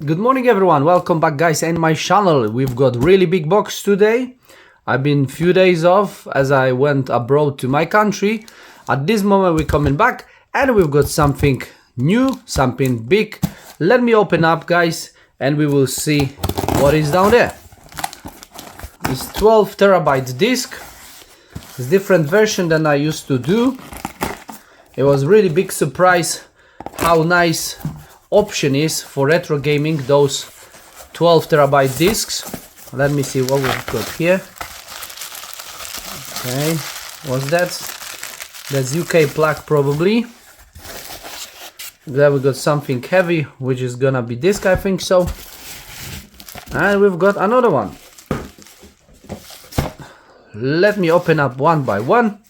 Good morning everyone, welcome back guys in my channel. We've got really big box today. I've been few days off as I went abroad to my country. At this moment we're coming back and we've got something new, something big. Let me open up guys and we will see what is down there. This 12 terabyte disc. It's different version than I used to do. It was really big surprise how nice option is for retro gaming, those 12 terabyte discs. Let me see what we've got here. Okay, what's that? That's UK plug probably. There we got something heavy, which is gonna be disc, I think so. And we've got another one. Let me open up one by one.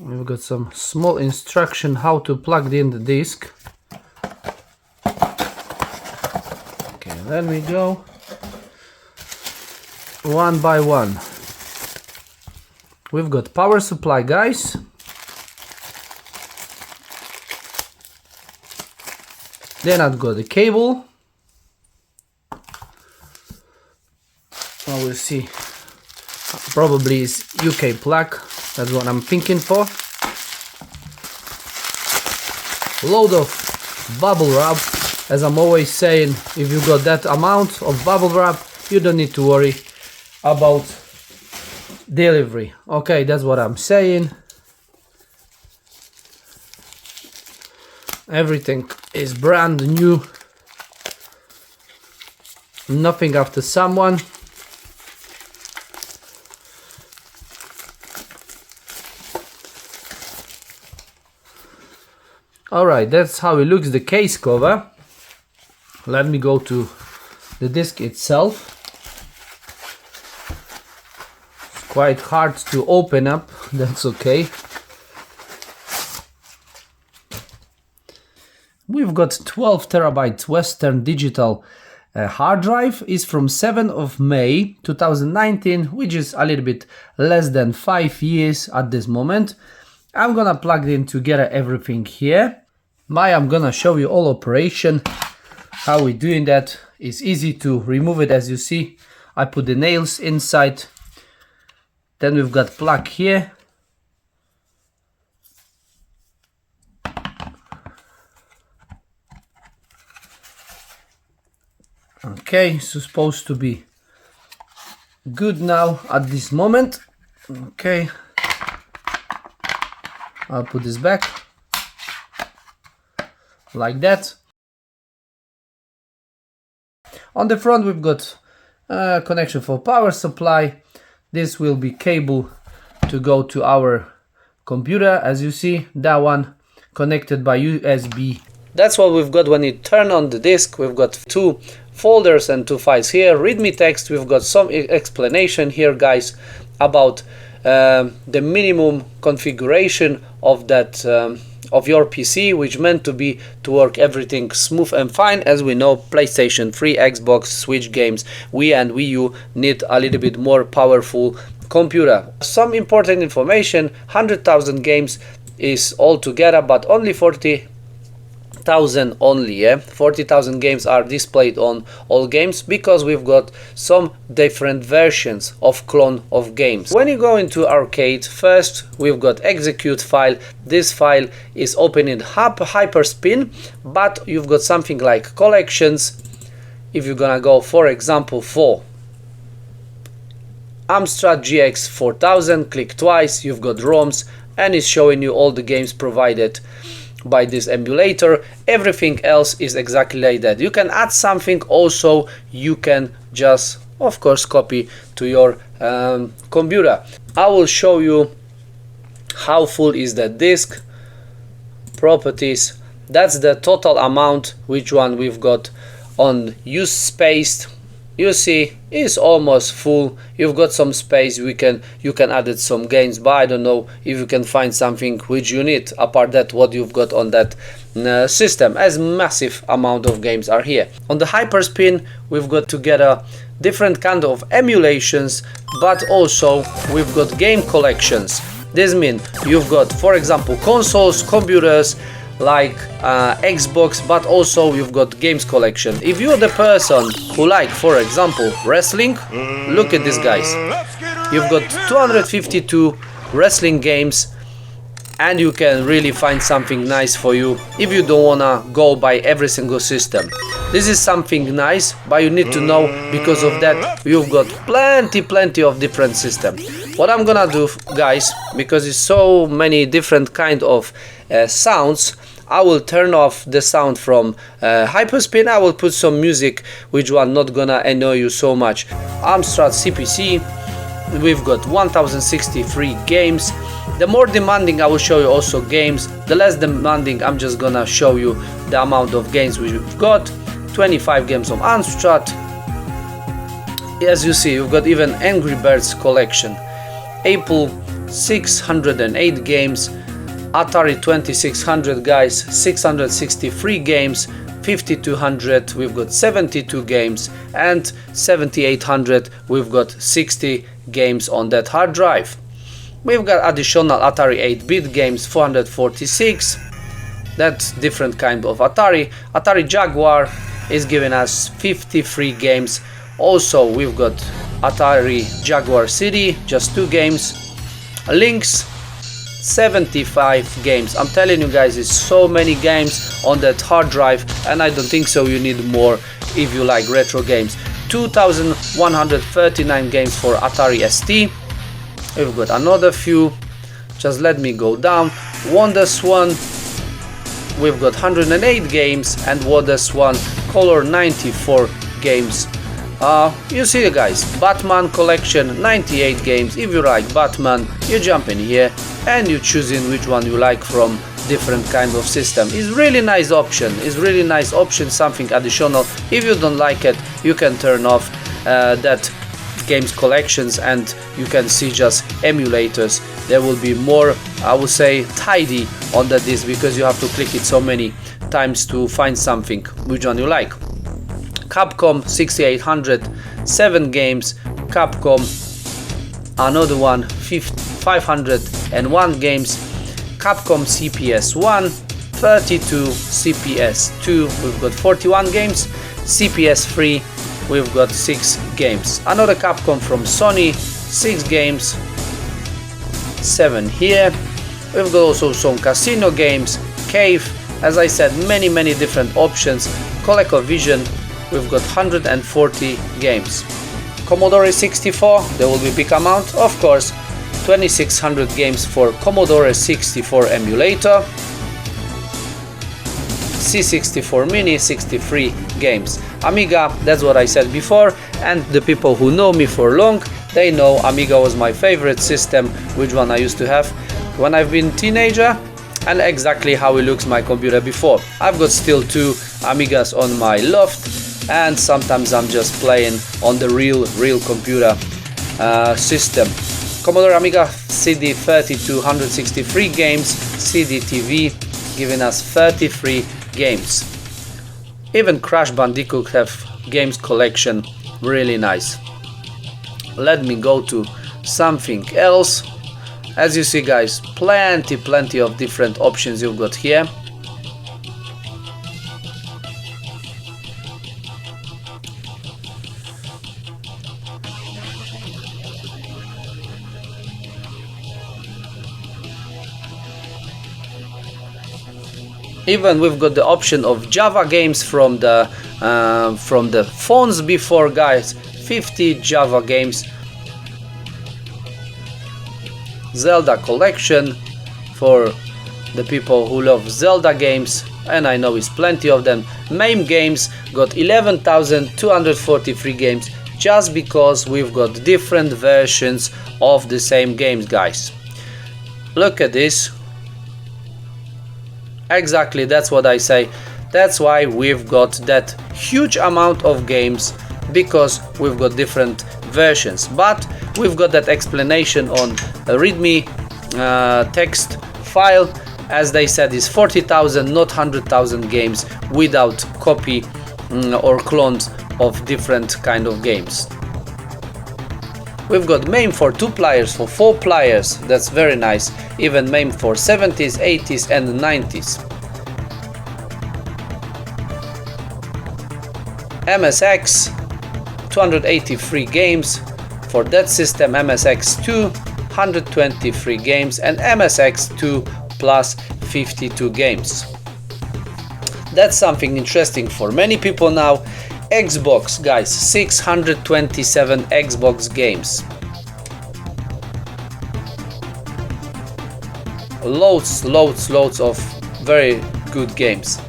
We've got some small instruction how to plug in the disc. Okay, there we go. One by one. We've got power supply guys. Then I've got the cable. I will see. Probably is UK plug. That's what I'm thinking for. Load of bubble wrap. As I'm always saying, if you got that amount of bubble wrap, you don't need to worry about delivery. Okay, that's what I'm saying. Everything is brand new. Nothing after someone. Alright, that's how it looks, the case cover. Let me go to the disc itself. It's quite hard to open up, that's okay. We've got 12 terabyte Western Digital hard drive. Is from 7th of May 2019, which is a little bit less than 5 years at this moment. I'm gonna plug in together everything here. I'm gonna show you all operation. How we doing that is easy to remove it. As you see, I put the nails inside. Then we've got plug here. Okay, so supposed to be good now at this moment. Okay, I'll put this back like that. On the front we've got a connection for power supply. This will be cable to go to our computer. As you see, that one connected by USB. That's what we've got when you turn on the disk. We've got two folders and two files here. Readme text. We've got some explanation here guys about the minimum configuration of that of your PC, which meant to work everything smooth and fine. As we know, PlayStation 3, Xbox, Switch games, Wii and Wii U need a little bit more powerful computer. Some important information: 100,000 games is all together, but only 40,000 only, yeah, 40,000 games are displayed on all games, because we've got some different versions of clone of games. When you go into arcade, first we've got execute file. This file is open in hyperspin, but you've got something like collections. If you're gonna go for example for Amstrad GX 4000, click twice, you've got ROMs and it's showing you all the games provided by this emulator. Everything else is exactly like that. You can add something also, you can just of course copy to your computer. I will show you how full is that disk. Properties, that's the total amount, which one we've got on use space. you see it's almost full. You've got some space. You can add some games, but I don't know if you can find something which you need apart that what you've got on that system, as massive amount of games are here. On the Hyperspin we've got together different kind of emulations, but also we've got game collections. This means you've got, for example, consoles, computers like Xbox, but also you've got games collection. If you're the person who like, for example, wrestling, look at this, guys. You've got 252 wrestling games, and you can really find something nice for you if you don't wanna go by every single system. This is something nice, but you need to know, because of that you've got plenty of different systems. What I'm gonna do, guys, because it's so many different kind of sounds, I will turn off the sound from Hyperspin. I will put some music which one not gonna annoy you so much. Amstrad CPC, we've got 1063 games. The more demanding I will show you also games, the less demanding I'm just gonna show you the amount of games we've got. 25 games on Amstrad. As you see, you've got even Angry Birds collection. Apple 608 games, Atari 2600, guys, 663 games, 5200 we've got 72 games, and 7800 we've got 60 games on that hard drive. We've got additional Atari 8-bit games, 446. That's different kind of Atari. Atari Jaguar is giving us 53 games. Also we've got Atari Jaguar CD, just 2 games. Lynx, 75 games. I'm telling you guys, it's so many games on that hard drive, and I don't think so you need more if you like retro games. 2139 games for Atari ST. We've got another few, just let me go down. Wonder Swan, we've got 108 games, and Wonder Swan Color 94 games. You see, guys, Batman collection 98 games. If you like Batman, you jump in here and you choosing which one you like from different kind of system. It's really nice option. It's really nice option, something additional. If you don't like it, you can turn off that games collections, and you can see just emulators. There will be more, I would say, tidy on the disc, because you have to click it so many times to find something which one you like. Capcom 6800, 7 games. Capcom, another one, 501 games. Capcom CPS1, 32. CPS2, we've got 41 games. CPS3, we've got 6 games. Another Capcom from Sony, 6 games, 7 here. We've got also some casino games. Cave, as I said, many different options. ColecoVision, we've got 140 games. Commodore 64, there will be big amount, of course. 2600 games for Commodore 64 emulator. C64 Mini, 63 games. Amiga, that's what I said before, and the people who know me for long, they know Amiga was my favorite system, which one I used to have when I've been teenager, and exactly how it looks my computer before. I've got still 2 Amigas on my loft, and sometimes I'm just playing on the real computer system. Commodore Amiga CD32, 163 games. CD-TV giving us 33 games. Even Crash Bandicoot have games collection, really nice. Let me go to something else. As you see, guys, plenty of different options you've got here. Even we've got the option of Java games from the phones before, guys. 50 Java games. Zelda collection for the people who love Zelda games, and I know it's plenty of them. MAME games got 11,243 games, just because we've got different versions of the same games, guys. Look at this. Exactly, that's what I say. That's why we've got that huge amount of games because we've got different versions, but we've got that explanation on a readme text file. As they said, is 40,000, not 100,000 games without copy or clones of different kind of games. We've got MAME for 2 players, for 4 players, that's very nice. Even MAME for 70s, 80s and 90s. MSX, 283 games. For that system, MSX2, 123 games, and MSX2 plus 52 games. That's something interesting for many people now. Xbox, guys, 627 Xbox games. Loads of very good games.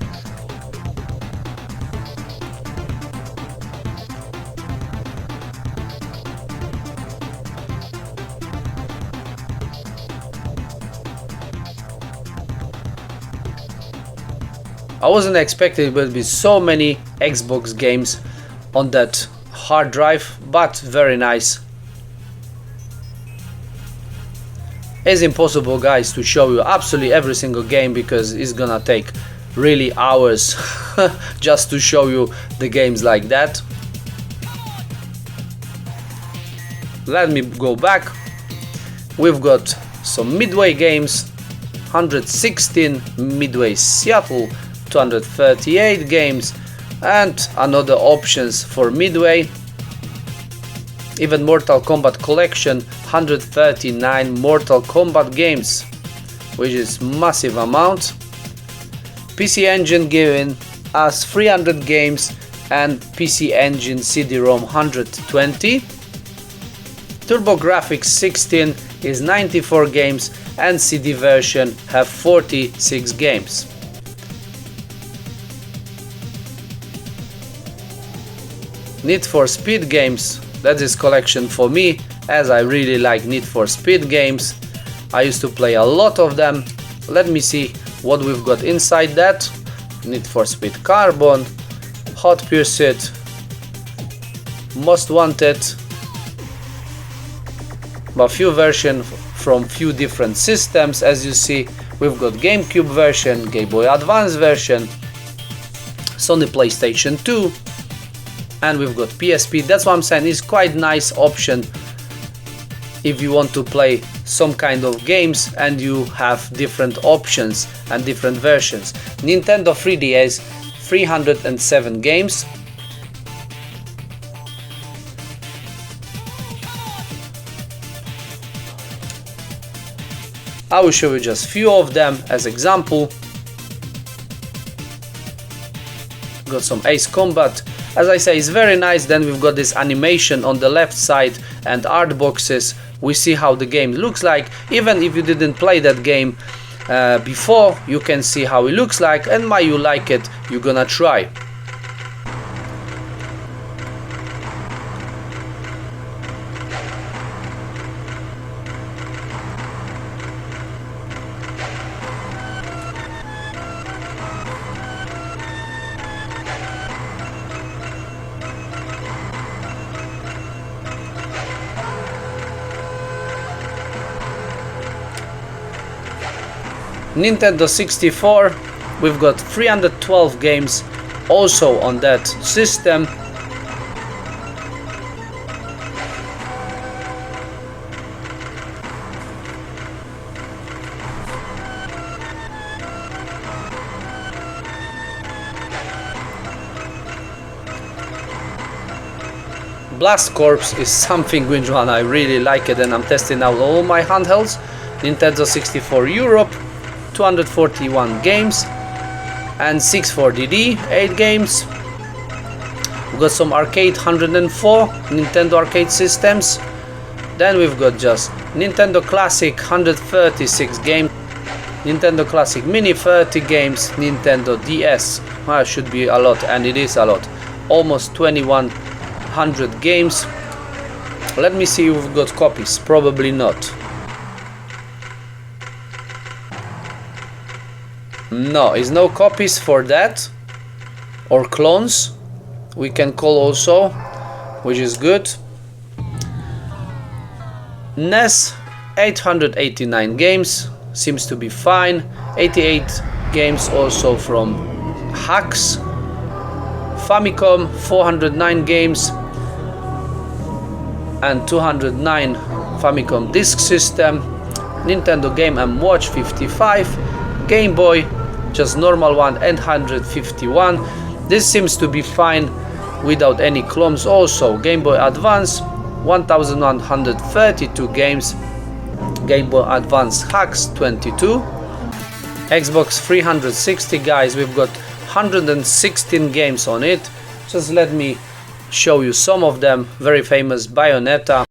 I wasn't expecting there would be so many Xbox games on that hard drive, but very nice. It's impossible, guys, to show you absolutely every single game because it's gonna take really hours just to show you the games like that. Let me go back. We've got some Midway games, 116 Midway Seattle, 238 games, and another options for Midway. Even Mortal Kombat Collection, 139 Mortal Kombat games, which is massive amount. PC Engine giving us 300 games and PC Engine CD-ROM 120. TurboGrafx 16 is 94 games and CD version have 46 games. Need for Speed games, that is collection for me, as I really like Need for Speed games. I used to play a lot of them. Let me see what we've got inside that. Need for Speed Carbon, Hot Pursuit, Most Wanted, a few versions from few different systems. As you see, we've got GameCube version, Game Boy Advance version, Sony PlayStation 2, and we've got PSP. That's what I'm saying, it's quite nice option if you want to play some kind of games and you have different options and different versions. Nintendo 3DS, 307 games. I will show you just few of them as example. Got some Ace Combat. As I say, it's very nice. Then we've got this animation on the left side and art boxes. We see how the game looks like. Even if you didn't play that game before, you can see how it looks like, and why you like it, you're gonna try. Nintendo 64, we've got 312 games also on that system. Blast Corps is something which one I really like it, and I'm testing out all my handhelds. Nintendo 64 Europe, 241 games, and 64DD, 8 games. We've got some arcade, 104 Nintendo arcade systems. Then we've got just Nintendo Classic, 136 games, Nintendo Classic Mini, 30 games, Nintendo DS, should be a lot, and it is a lot, almost 2100 games. Let me see if we've got copies, probably not. No, is no copies for that, or clones we can call also. which is good. NES 889 games, seems to be fine. 88 games also from hacks. Famicom 409 games and 209 Famicom Disk System. Nintendo Game & Watch 55. Game Boy, just normal one, and 151. This seems to be fine without any clones. Also Game Boy Advance 1132 games. Game Boy Advance hacks 22. Xbox 360, guys, we've got 116 games on it. Just let me show you some of them. Very famous Bayonetta.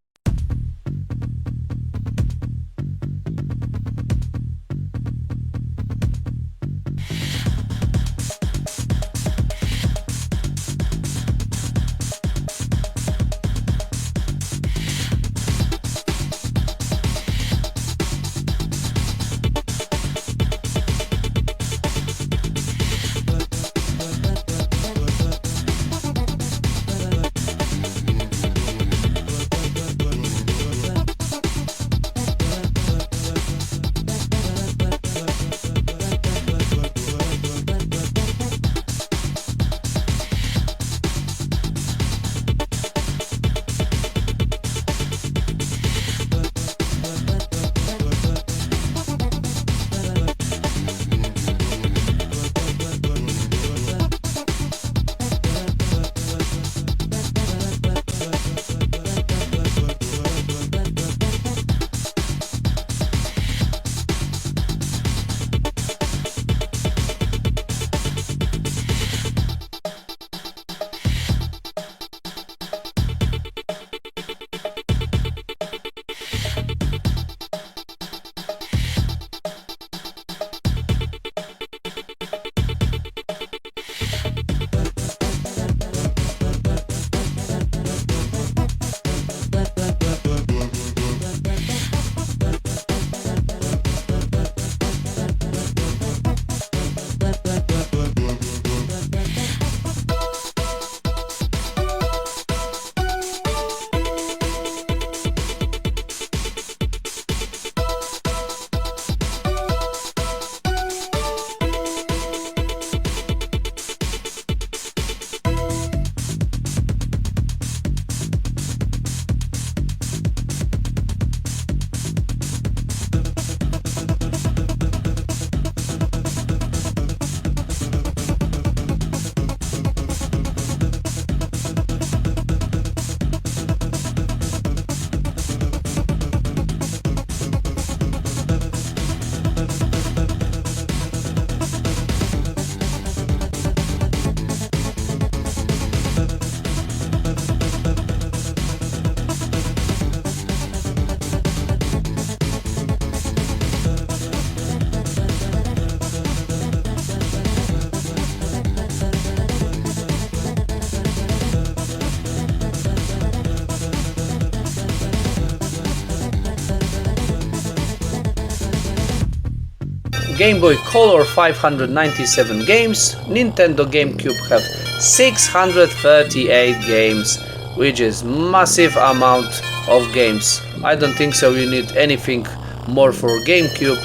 Game Boy Color 597 games. Nintendo GameCube have 638 games, which is massive amount of games. I don't think so you need anything more for GameCube.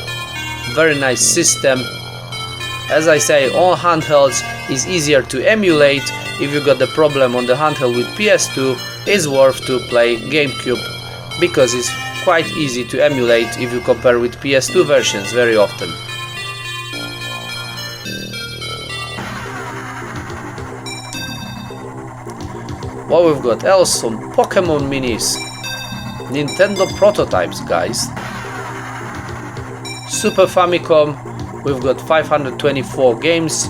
Very nice system. As I say, on handhelds is easier to emulate. If you got the problem on the handheld with PS2, it's worth to play GameCube because it's quite easy to emulate if you compare with PS2 versions very often. What we've got else? Some Pokemon minis, Nintendo prototypes, guys. Super Famicom, we've got 524 games,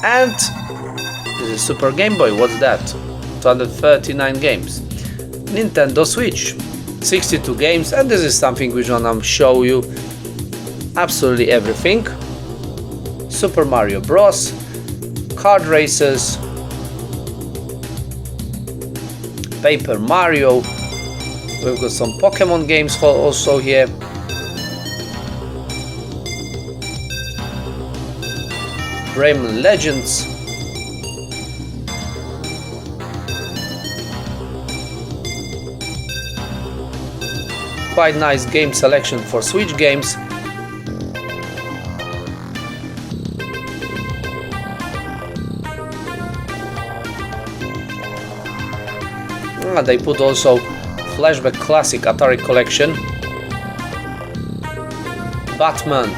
and this is Super Game Boy. What's that? 239 games. Nintendo Switch, 62 games, and this is something which I'm gonna show you absolutely everything. Super Mario Bros, kart races, Paper Mario. We've got some Pokemon games also here. Rayman Legends. quite nice game selection for Switch games. They put also Flashback Classic Atari Collection, Batman,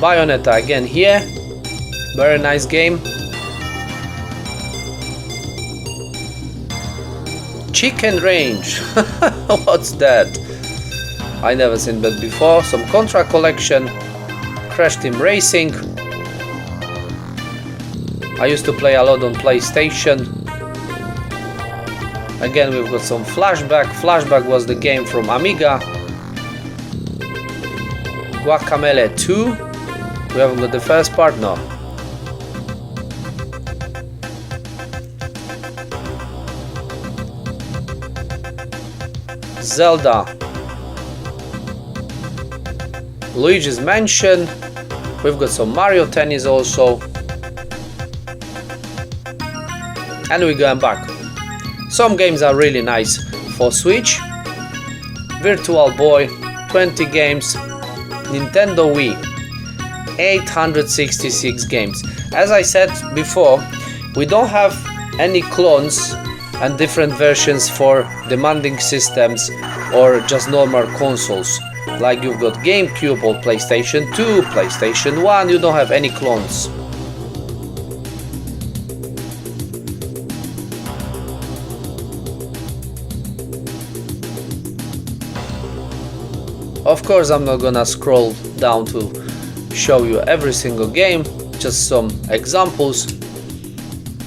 Bayonetta again here, very nice game. Chicken Range, what's that? I never seen that before. Some Contra Collection, Crash Team Racing. I used to play a lot on PlayStation. Again, we've got some Flashback. Flashback was the game from Amiga. Guacamelee 2. We haven't got the first part, no. Zelda. Luigi's Mansion. We've got some Mario Tennis also. And we're going back. Some games are really nice for Switch. Virtual Boy, 20 games. Nintendo Wii, 866 games. As I said before, we don't have any clones and different versions for demanding systems or just normal consoles. Like you've got GameCube or PlayStation 2, PlayStation 1, you don't have any clones. Of course, I'm not gonna scroll down to show you every single game, just some examples.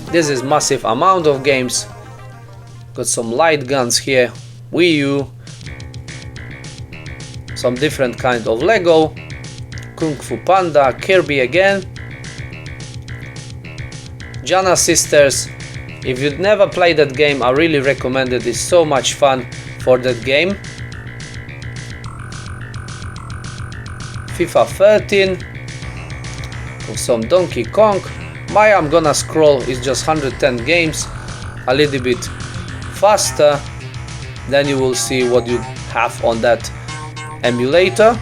This is massive amount of games. Got some light guns here, Wii U, some different kind of Lego, Kung Fu Panda, Kirby again, Jana Sisters. If you've never played that game, I really recommend it. It's so much fun for that game. FIFA 13, some Donkey Kong. I'm gonna scroll, it's just 110 games, a little bit faster, then you will see what you have on that emulator.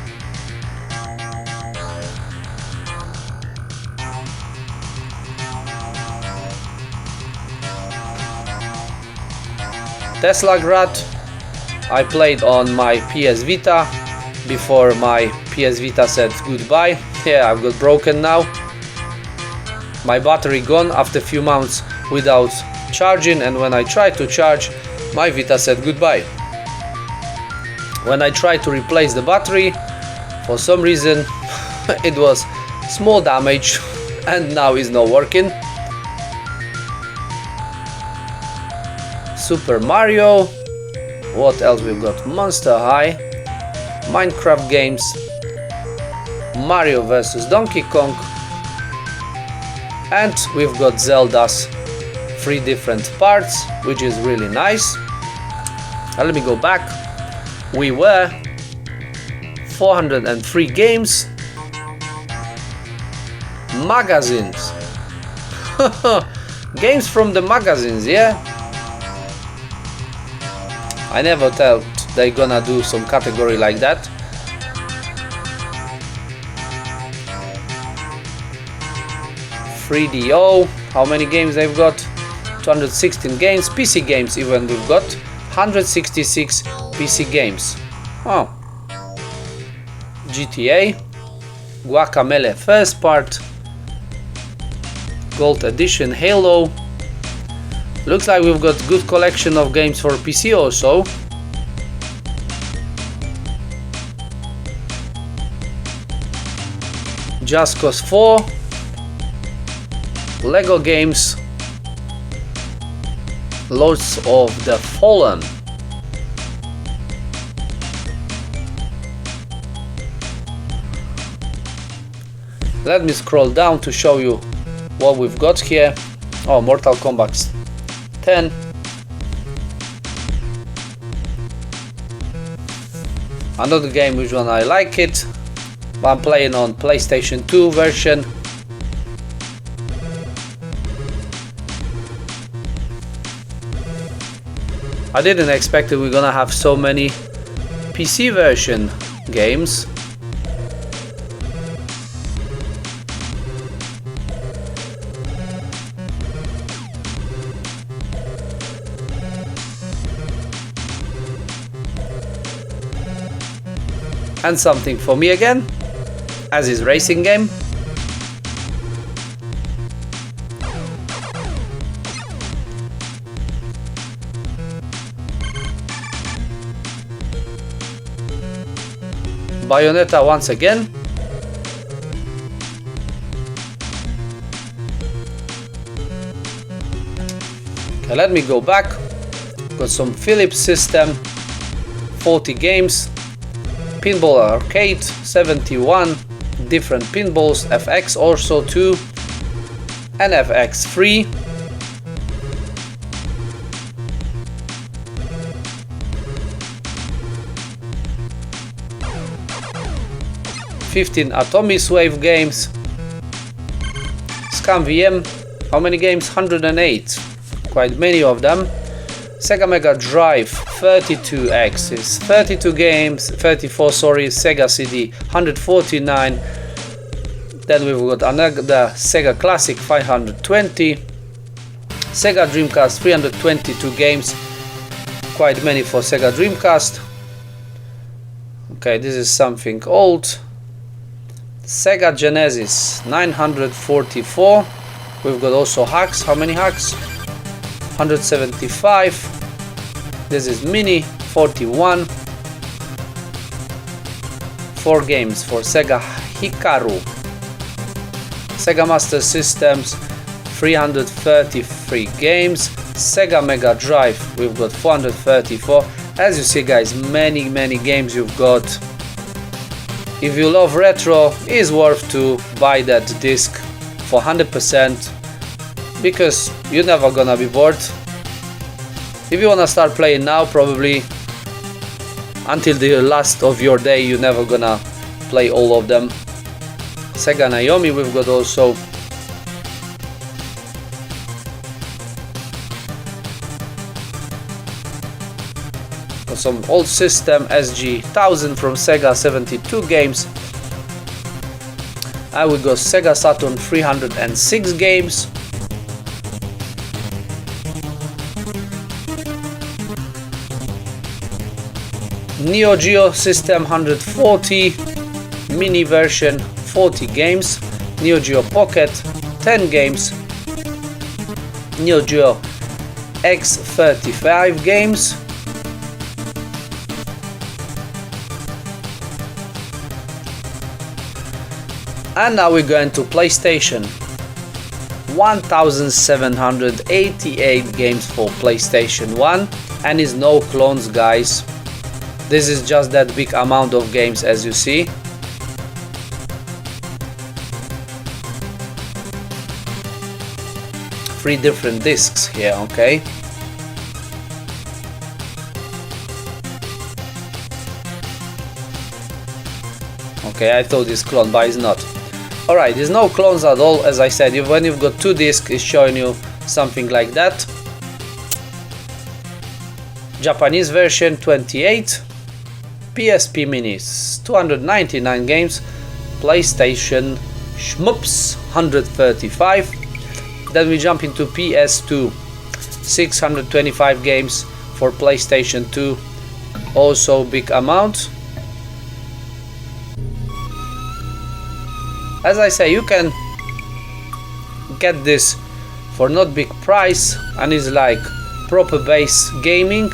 Tesla Grad, I played on my PS Vita before my PS Vita said goodbye. Yeah, I've got broken now. My battery gone after a few months without charging, and when I tried to charge, my Vita said goodbye. When I tried to replace the battery, for some reason it was small damage and now it's not working. Super Mario. What else we've got? Monster High, Minecraft games, Mario vs Donkey Kong, and we've got Zelda's 3 different parts, which is really nice. Now let me go back. We were 403 games. Magazines. Games from the magazines, yeah? I never thought they're gonna do some category like that. .3DO, how many games they've got? 216 games. PC games even we've got 166 PC games. Oh. GTA, Guacamelee first part, Gold Edition Halo. Looks like we've got good collection of games for PC also. Just Cause 4, Lego games, Lords of the Fallen. Let me scroll down to show you what we've got here. Oh, Mortal Kombat 10. Another game which one I like it. I'm playing on PlayStation 2 version. I didn't expect that we're gonna have so many PC version games. And something for me again, as is racing game. Bayonetta once again. Okay, let me go back. Got some Philips system, 40 games. Pinball arcade, 71 different pinballs, FX also 2 and FX 3. Atomis Wave games. Scam VM, how many games? 108, quite many of them. Sega Mega Drive, 32 axes, 32 games, 34 sorry, Sega CD, 149. Then we've got another Sega Classic, 520. Sega Dreamcast, 322 games, quite many for Sega Dreamcast. Okay, this is something old. Sega Genesis, 944. We've got also hacks. How many hacks? 175. This is mini, 41. 4 games for Sega Hikaru. Sega Master Systems, 333 games. Sega Mega Drive, we've got 434. As you see guys, many games you've got. If you love retro, it's worth to buy that disc for 100%, because you're never gonna be bored. If you wanna start playing now, probably until the last of your day you're never gonna play all of them. Sega Naomi, we've got also. Got some old system, SG-1000 from Sega, 72 games. I would go Sega Saturn, 306 games. Neo Geo System, 140, mini version, 40 games. Neo Geo Pocket, 10 games. Neo Geo X, 35 games. And now we're going to PlayStation. 1788 games for PlayStation 1, and is no clones guys. This is just that big amount of games as you see. Three different discs here, okay. Okay, I thought it's clone, but it's not. Alright, there's no clones at all, as I said. When you've got 2 discs, it's showing you something like that. Japanese version, 28. PSP Minis, 299 games. PlayStation Shmups, 135. Then we jump into PS2, 625 games for PlayStation 2, also big amount. As I say, you can get this for not big price, and it's like proper base gaming.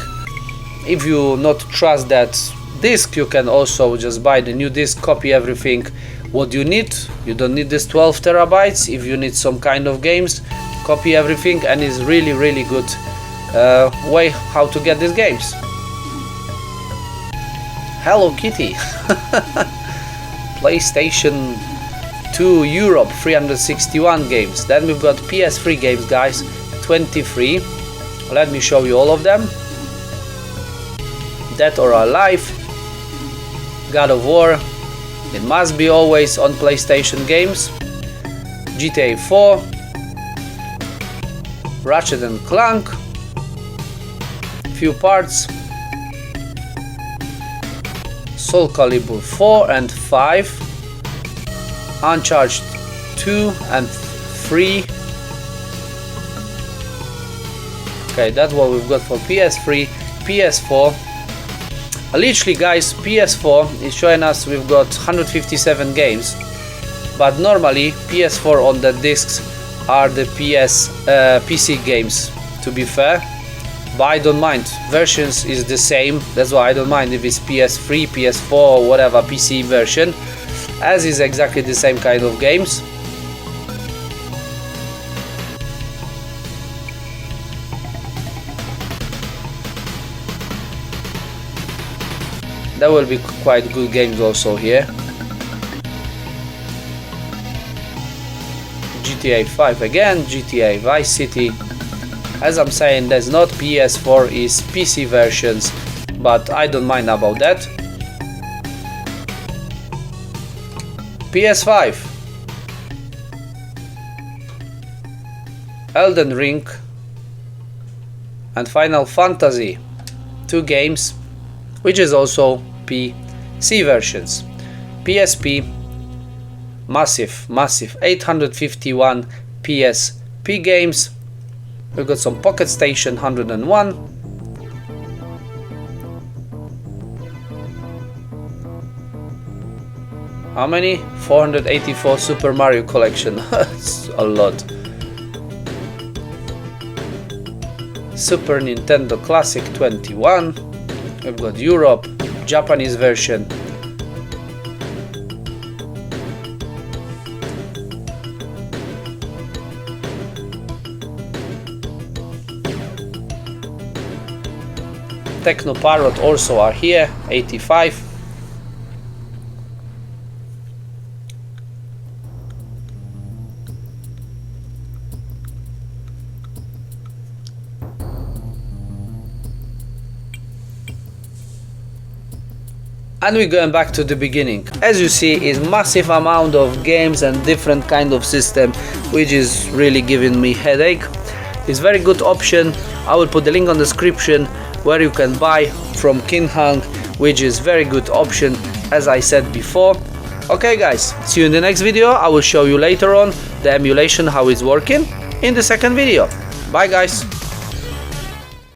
If you not trust that disc, you can also just buy the new disc, copy everything what you need. You don't need this 12 terabytes. If you need some kind of games, copy everything, and it's really good way how to get these games. Hello Kitty. PlayStation 2 Europe, 361 games. Then we've got PS3 games guys, 23. Let me show you all of them. Dead or Alive, God of War, it must be always on PlayStation games. GTA 4, Ratchet and Clank, few parts. Soul Calibur 4 and 5, Uncharted 2 and 3. Okay, that's what we've got for PS3, PS4. Literally guys, PS4 is showing us we've got 157 games, but normally PS4 on the discs are the PC games, to be fair. But I don't mind, versions is the same, that's why I don't mind if it's PS3, PS4 or whatever PC version, as is exactly the same kind of games. There will be quite good games also here. GTA 5 again, GTA Vice City. As I'm saying, there's not PS4, is PC versions, but I don't mind about that. PS5, Elden Ring and Final Fantasy, 2 games, which is also PC versions. PSP, massive 851 PSP games. We've got some Pocket Station 101. How many? 484 Super Mario collection. That's a lot. Super Nintendo Classic 21. We've got Europe, Japanese version. Techno Parrot also are here, 85. And we're going back to the beginning. As you see, is massive amount of games and different kind of system, which is really giving me headache. It's very good option. I will put the link on the description where you can buy from Kinhank, which is very good option, as I said before. Okay guys, see you in the next video. I will show you later on the emulation, how it's working in the second video. Bye guys.